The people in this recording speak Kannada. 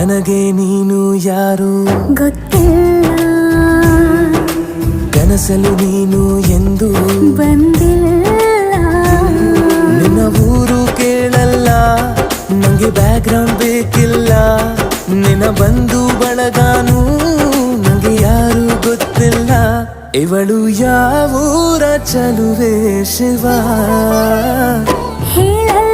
ನನಗೆ ನೀನು ಯಾರು ಗೊತ್ತಿಲ್ಲ, ಕನಸಲು ನೀನು ಎಂದು ಬಂದಿಲ್ಲ. ನಿನ್ನ ಊರು ಕೇಳಲ್ಲ, ನಂಗೆ ಬ್ಯಾಕ್ಗ್ರೌಂಡ್ ಬೇಕಿಲ್ಲ. ನಿನ್ನ ಬಂಧು ಬಳಗಾನು ನಂಗೆ ಯಾರು ಗೊತ್ತಿಲ್ಲ. ಇವಳು ಯಾವೂರ ಚಲುವೆ ಶಿವ ಹೇಳಲ್ಲ